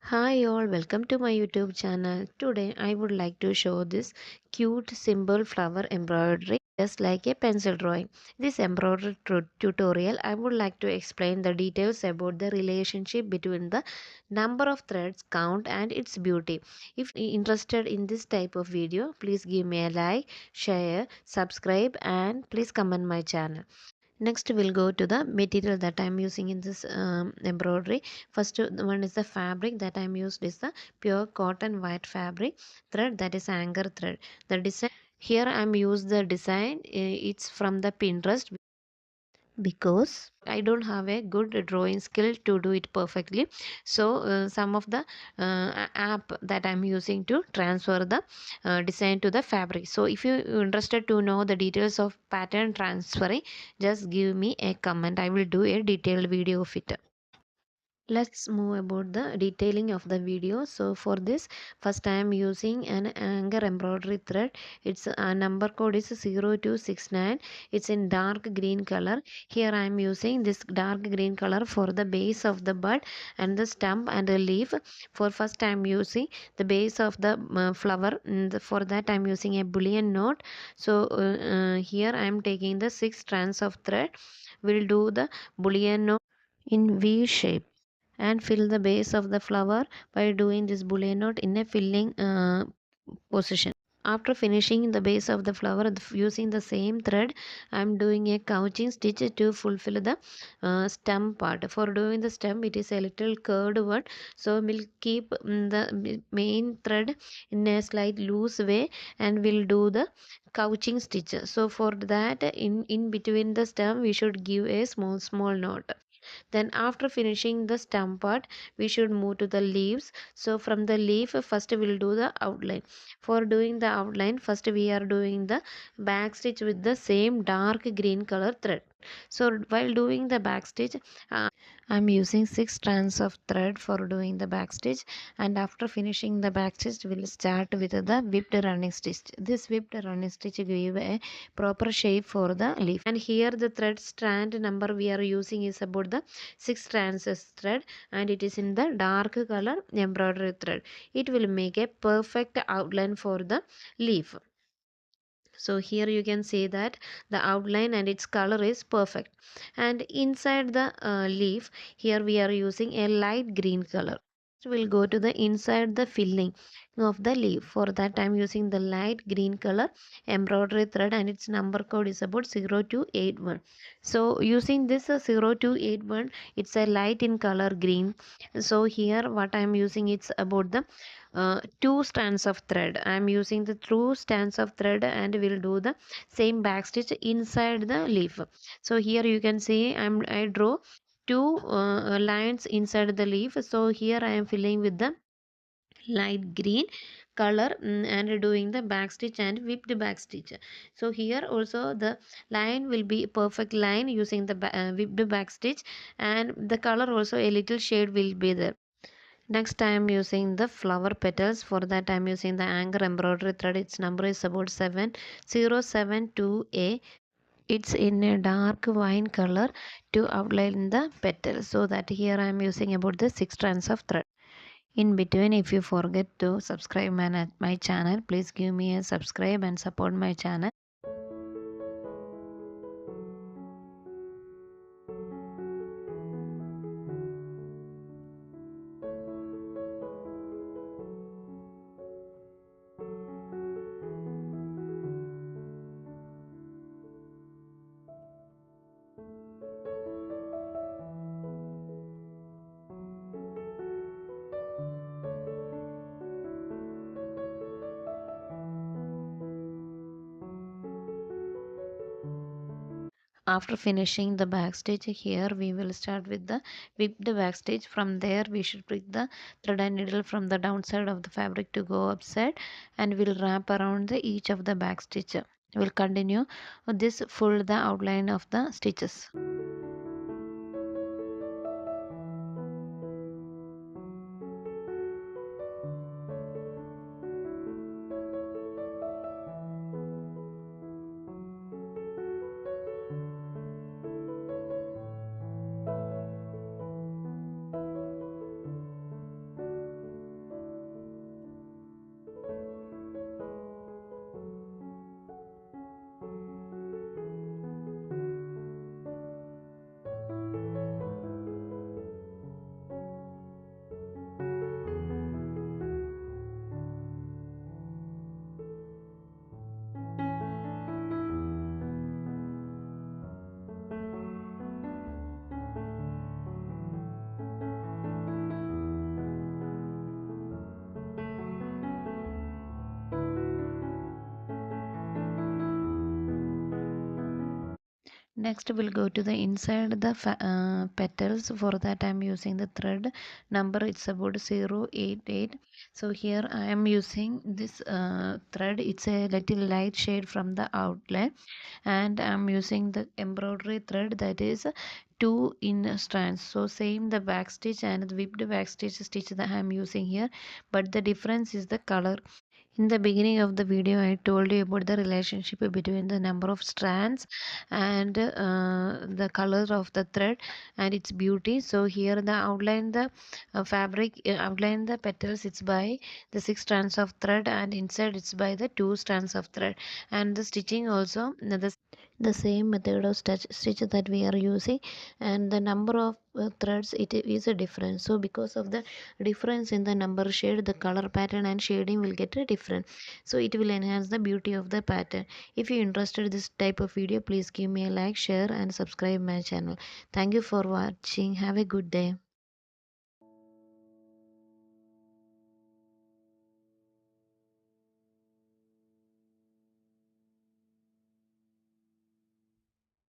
Hi all, welcome to my YouTube channel. Today I would like to show this cute simple flower embroidery just like a pencil drawing. This embroidery tutorial I would like to explain the details about the relationship between the number of threads count and its beauty. If you're interested in this type of video, please give me a like, share, subscribe and please comment my channel. Next we'll go to the material that I'm using in this embroidery. First one is the fabric that I'm used is the pure cotton white fabric thread, that is anger thread. The design here I'm used the design, it's from the Pinterest because I don't have a good drawing skill to do it perfectly. So some of the app that I'm using to transfer the design to the fabric. So if you're interested to know the details of pattern transferring, just give me a comment. I will do a detailed video of it. Let's move about the detailing of the video. So for this, first I am using an anger embroidery thread. Its number code is 0269. It's in dark green color. Here I am using this dark green color for the base of the bud and the stump and the leaf. For first I am using the base of the flower. For that I am using a bullion knot. So here I am taking the 6 strands of thread. We'll do the bullion knot in V shape and fill the base of the flower by doing this bullion knot in a filling position. After finishing the base of the flower using the same thread, I am doing a couching stitch to fulfill the stem part. For doing the stem, it is a little curved one, so we'll keep the main thread in a slight loose way and we'll do the couching stitch. So for that, in between the stem we should give a small knot. Then after finishing the stem part, we should move to the leaves. So from the leaf, first we will do the outline. For doing the outline, first we are doing the back stitch with the same dark green color thread. So while doing the back stitch, I'm using 6 strands of thread for doing the back stitch, and after finishing the back stitch we'll start with the whipped running stitch. This whipped running stitch give a proper shape for the leaf, and here the thread strand number we are using is about the 6 strands as thread, and it is in the dark color embroidery thread. It will make a perfect outline for the leaf. So here you can see that the outline and its color is perfect, and inside the leaf here we are using a light green color. So we'll go to the inside the filling of the leaf. For that I'm using the light green color embroidery thread, and its number code is about 0281. So using this 0281, it's a light in color green. So here what I'm using, it's about the 2 strands of thread. I am using the 2 strands of thread and will do the same back stitch inside the leaf. So here you can see I draw two lines inside the leaf. So here I am filling with the light green color, and doing the back stitch and whipped back stitch. So here also the line will be perfect line using the whipped back stitch, and the color also a little shade will be there. Next I am using the flower petals. For that I am using the anger embroidery thread. Its number is about 7072A. It's in a dark wine color to outline the petal. So that here I am using about the 6 strands of thread. In between, if you forget to subscribe my channel, please give me a subscribe and support my channel. After finishing the back stitch, here we will start with the whipped back stitch. From there we should prick the thread and needle from the downside of the fabric to go upside, and we'll wrap around the each of the back stitch. We'll continue with this full the outline of the stitches. Next we'll go to the inside the petals. For that I'm using the thread number, it's about 088. So here I am using this thread, it's a little light shade from the outline, and I'm using the embroidery thread, that is 2 in strands. So same the back stitch and the whipped back stitch that I'm using here, but the difference is the color. In the beginning of the video, I told you about the relationship between the number of strands and the color of the thread and its beauty. So here the outline the fabric, outline the petals, it's by the 6 strands of thread, and inside it's by the 2 strands of thread. And the stitching also the same method of stitch that we are using, and the number of threads, it is a difference. So because of the difference in the number shade, the color pattern and shading will get a different, so it will enhance the beauty of the pattern. If you interested this type of video, please give me a like, share and subscribe my channel. Thank you for watching. Have a good day.